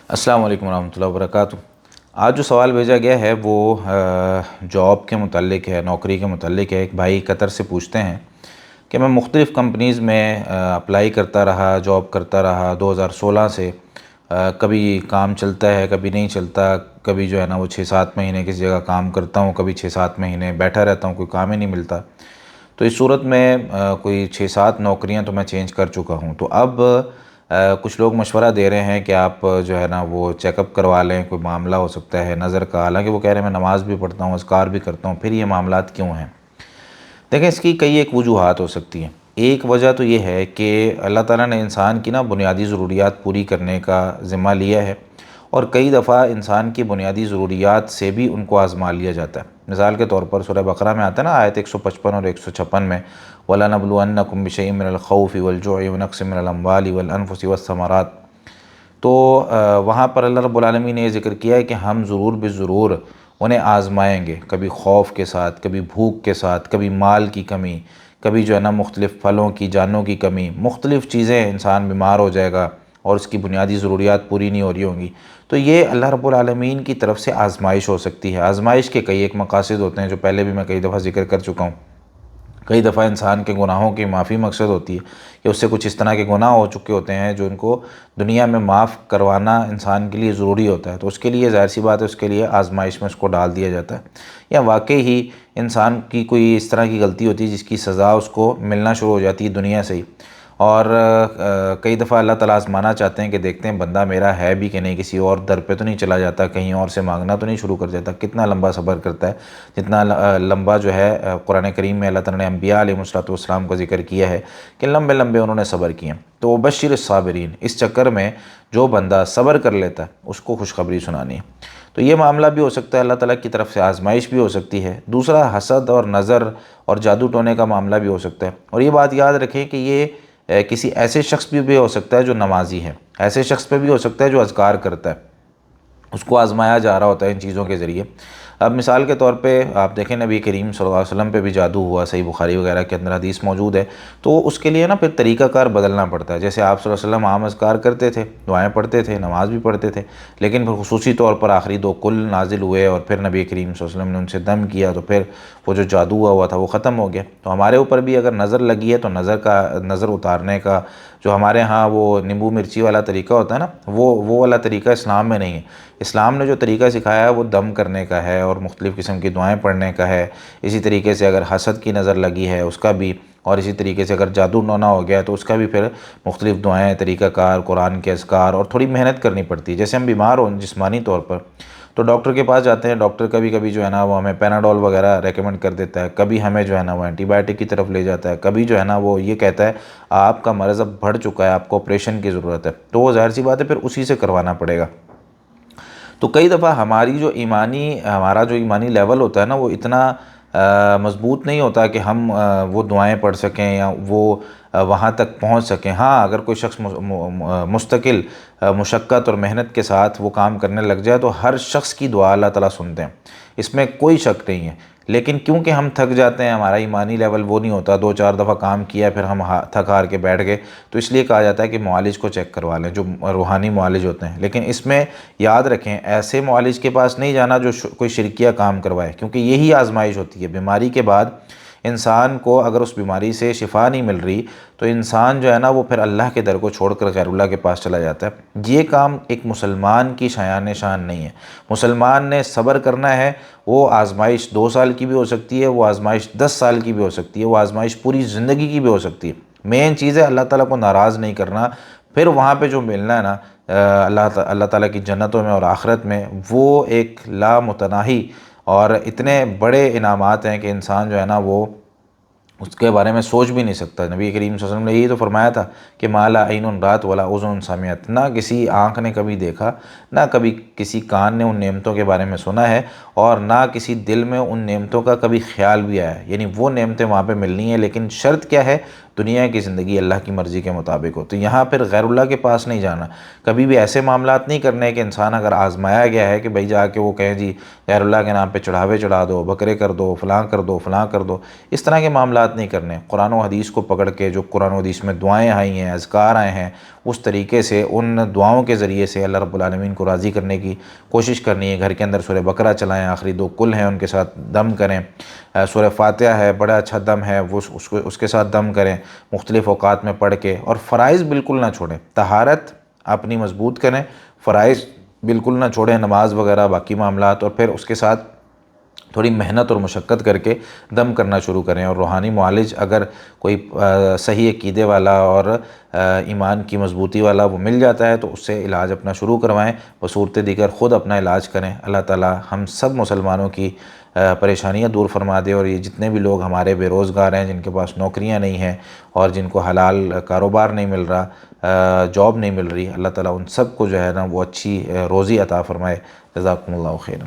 السلام علیکم ورحمۃ اللہ وبرکاتہ۔ آج جو سوال بھیجا گیا ہے وہ جاب کے متعلق ہے، نوکری کے متعلق ہے۔ ایک بھائی قطر سے پوچھتے ہیں کہ میں مختلف کمپنیز میں اپلائی کرتا رہا، جاب کرتا رہا 2016 سے۔ کبھی کام چلتا ہے، کبھی نہیں چلتا، کبھی جو ہے نا وہ 6-7 مہینے کسی جگہ کام کرتا ہوں، کبھی 6-7 مہینے بیٹھا رہتا ہوں، کوئی کام ہی نہیں ملتا۔ تو اس صورت میں کوئی 6-7 نوکریاں تو میں چینج کر چکا ہوں۔ تو اب کچھ لوگ مشورہ دے رہے ہیں کہ آپ جو ہے نا وہ چیک اپ کروا لیں، کوئی معاملہ ہو سکتا ہے نظر کا۔ حالانکہ وہ کہہ رہے ہیں میں نماز بھی پڑھتا ہوں، اذکار بھی کرتا ہوں، پھر یہ معاملات کیوں ہیں؟ دیکھیں، اس کی کئی ایک وجوہات ہو سکتی ہیں۔ ایک وجہ تو یہ ہے کہ اللہ تعالیٰ نے انسان کی بنیادی ضروریات پوری کرنے کا ذمہ لیا ہے، اور کئی دفعہ انسان کی بنیادی ضروریات سے بھی ان کو آزما لیا جاتا ہے۔ مثال کے طور پر سورہ بقرہ میں آتا ہے نا، آیت 155 اور 156 میں وَلَنَبْلُوَنَّكُمْ بِشَيْءٍ مِّنَ الْخَوْفِ وَالْجُوعِ وَنَقْصٍ مِّنَ الْأَمْوَالِ وَالْأَنفُسِ وَالثَّمَرَاتِ۔ تو وہاں پر اللہ رب العالمین نے یہ ذکر کیا ہے کہ ہم ضرور بضرور انہیں آزمائیں گے، کبھی خوف کے ساتھ، کبھی بھوک کے ساتھ، کبھی مال کی کمی، کبھی جو ہے نا مختلف پھلوں کی، جانوں کی کمی، مختلف چیزیں، انسان بیمار ہو جائے گا اور اس کی بنیادی ضروریات پوری نہیں ہو رہی ہوں گی۔ تو یہ اللہ رب العالمین کی طرف سے آزمائش ہو سکتی ہے۔ آزمائش کے کئی ایک مقاصد ہوتے ہیں جو پہلے بھی میں کئی دفعہ ذکر کر چکا ہوں۔ کئی دفعہ انسان کے گناہوں کی معافی مقصد ہوتی ہے کہ اس سے کچھ اس طرح کے گناہ ہو چکے ہوتے ہیں جو ان کو دنیا میں معاف کروانا انسان کے لیے ضروری ہوتا ہے، تو اس کے لیے ظاہر سی بات ہے اس کے لیے آزمائش میں اس کو ڈال دیا جاتا ہے۔ یا واقعی ہی انسان کی کوئی اس طرح کی غلطی ہوتی ہے جس کی سزا اس کو ملنا شروع ہو جاتی ہے دنیا سے ہی، اور کئی دفعہ اللہ تعالیٰ آزمانا چاہتے ہیں کہ دیکھتے ہیں بندہ میرا ہے بھی کہ نہیں، کسی اور در پہ تو نہیں چلا جاتا، کہیں اور سے مانگنا تو نہیں شروع کر دیتا، کتنا لمبا صبر کرتا ہے، جتنا لمبا جو ہے قرآن کریم میں اللہ تعالیٰ نے انبیاء علیہ السلام کا ذکر کیا ہے کہ لمبے لمبے انہوں نے صبر کیے۔ تو بشر الصابرین، اس چکر میں جو بندہ صبر کر لیتا ہے اس کو خوشخبری سنانی ہے۔ تو یہ معاملہ بھی ہو سکتا ہے، اللہ تعالیٰ کی طرف سے آزمائش بھی ہو سکتی ہے۔ دوسرا، حسد اور نظر اور جادو ٹونے کا معاملہ بھی ہو سکتا ہے۔ اور یہ بات یاد رکھیں کہ یہ کسی ایسے شخص بھی ہو سکتا ہے جو نمازی ہے، ایسے شخص پہ بھی ہو سکتا ہے جو اذکار کرتا ہے، اس کو آزمایا جا رہا ہوتا ہے ان چیزوں کے ذریعے۔ اب مثال کے طور پہ آپ دیکھیں نبی کریم صلی اللہ علیہ وسلم پہ بھی جادو ہوا، صحیح بخاری وغیرہ کے اندر حدیث موجود ہے، تو اس کے لیے پھر طریقہ کار بدلنا پڑتا ہے۔ جیسے آپ صلی اللہ علیہ وسلم عام اذکار کرتے تھے، دعائیں پڑھتے تھے، نماز بھی پڑھتے تھے، لیکن پھر خصوصی طور پر آخری 2 کل نازل ہوئے اور پھر نبی کریم صلی اللہ علیہ وسلم نے ان سے دم کیا، تو پھر وہ جو جادو ہوا تھا وہ ختم ہو گیا۔ تو ہمارے اوپر بھی اگر نظر لگی ہے تو نظر اتارنے کا جو ہمارے ہاں وہ نیمبو مرچی والا طریقہ ہوتا ہے نا، وہ والا طریقہ اسلام میں نہیں ہے۔ اسلام نے جو طریقہ سکھایا ہے وہ دم کرنے کا ہے اور مختلف قسم کی دعائیں پڑھنے کا ہے۔ اسی طریقے سے اگر حسد کی نظر لگی ہے اس کا بھی، اور اسی طریقے سے اگر جادو ٹونا ہو گیا تو اس کا بھی پھر مختلف دعائیں، طریقہ کار، قرآن کے اذکار، اور تھوڑی محنت کرنی پڑتی ہے۔ جیسے ہم بیمار ہوں جسمانی طور پر تو ڈاکٹر کے پاس جاتے ہیں، ڈاکٹر کبھی کبھی جو ہے نا وہ ہمیں پیناڈول وغیرہ ریکمنڈ کر دیتا ہے، کبھی ہمیں جو ہے نا وہ اینٹی بائیوٹک کی طرف لے جاتا ہے، کبھی جو ہے نا وہ یہ کہتا ہے آپ کا مرض اب بڑھ چکا ہے، آپ کو آپریشن کی ضرورت ہے، تو وہ ظاہر سی بات ہے پھر اسی سے کروانا پڑے گا۔ تو کئی دفعہ ہمارا جو ایمانی لیول ہوتا ہے نا وہ اتنا مضبوط نہیں ہوتا کہ ہم وہ دعائیں پڑھ سکیں یا وہ وہاں تک پہنچ سکیں۔ ہاں، اگر کوئی شخص مستقل مشقت اور محنت کے ساتھ وہ کام کرنے لگ جائے تو ہر شخص کی دعا اللہ تعالیٰ سنتے ہیں، اس میں کوئی شک نہیں ہے۔ لیکن کیونکہ ہم تھک جاتے ہیں، ہمارا ایمانی لیول وہ نہیں ہوتا، 2-4 دفعہ کام کیا پھر ہم تھک ہار کے بیٹھ گئے، تو اس لیے کہا جاتا ہے کہ معالج کو چیک کروا لیں، جو روحانی معالج ہوتے ہیں۔ لیکن اس میں یاد رکھیں ایسے معالج کے پاس نہیں جانا جو کوئی شرکیہ کام کروائے، کیونکہ یہی آزمائش ہوتی ہے۔ بیماری کے بعد انسان کو اگر اس بیماری سے شفا نہیں مل رہی تو انسان جو ہے نا وہ پھر اللہ کے در کو چھوڑ کر غیر اللہ کے پاس چلا جاتا ہے۔ یہ کام ایک مسلمان کی شایان شان نہیں ہے۔ مسلمان نے صبر کرنا ہے، وہ آزمائش 2 سال کی بھی ہو سکتی ہے، وہ آزمائش 10 سال کی بھی ہو سکتی ہے، وہ آزمائش پوری زندگی کی بھی ہو سکتی ہے۔ مین چیز ہے اللہ تعالیٰ کو ناراض نہیں کرنا، پھر وہاں پہ جو ملنا ہے نا اللہ تعالیٰ کی جنتوں میں اور آخرت میں، وہ ایک لامتناہی اور اتنے بڑے انعامات ہیں کہ انسان جو ہے نا وہ اس کے بارے میں سوچ بھی نہیں سکتا۔ نبی کریم صلی اللہ علیہ وسلم نے یہی تو فرمایا تھا کہ ما لا عین رات ولا اذن سمعت، نہ کسی آنکھ نے کبھی دیکھا، نہ کبھی کسی کان نے ان نعمتوں کے بارے میں سنا ہے، اور نہ کسی دل میں ان نعمتوں کا کبھی خیال بھی آیا ہے۔ یعنی وہ نعمتیں وہاں پہ ملنی ہیں، لیکن شرط کیا ہے؟ دنیا کی زندگی اللہ کی مرضی کے مطابق ہو۔ تو یہاں پھر غیر اللہ کے پاس نہیں جانا، کبھی بھی ایسے معاملات نہیں کرنے کہ انسان اگر آزمایا گیا ہے کہ بھائی جا کے وہ کہیں جی غیر اللہ کے نام پہ چڑھاوے چڑھا دو، بکرے کر دو، فلاں کر دو، فلاں کر دو، اس طرح کے معاملات نہیں کرنے۔ قرآن و حدیث کو پکڑ کے جو قرآن و حدیث میں دعائیں آئی ہیں، اذکار آئے ہیں، اس طریقے سے ان دعاؤں کے ذریعے سے اللہ رب العالمین کو راضی کرنے کی کوشش کرنی ہے۔ گھر کے اندر سورہ بقرہ چلائیں، آخری 2 کل ہیں ان کے ساتھ دم کریں، سورہ فاتحہ ہے بڑا اچھا دم ہے وہ اس کے ساتھ دم کریں مختلف اوقات میں پڑھ کے، اور فرائض بالکل نہ چھوڑیں، طہارت اپنی مضبوط کریں، فرائض بالکل نہ چھوڑیں، نماز وغیرہ باقی معاملات، اور پھر اس کے ساتھ تھوڑی محنت اور مشقت کر کے دم کرنا شروع کریں۔ اور روحانی معالج اگر کوئی صحیح عقیدے والا اور ایمان کی مضبوطی والا وہ مل جاتا ہے تو اس سے علاج اپنا شروع کروائیں، بصورت دیگر خود اپنا علاج کریں۔ اللہ تعالی ہم سب مسلمانوں کی پریشانیاں دور فرما دے، اور یہ جتنے بھی لوگ ہمارے بے روزگار ہیں، جن کے پاس نوکریاں نہیں ہیں اور جن کو حلال کاروبار نہیں مل رہا، جاب نہیں مل رہی، اللہ تعالیٰ ان سب کو جو ہے نا وہ اچھی روزی عطا فرمائے۔ جزاکم اللہ خیرا۔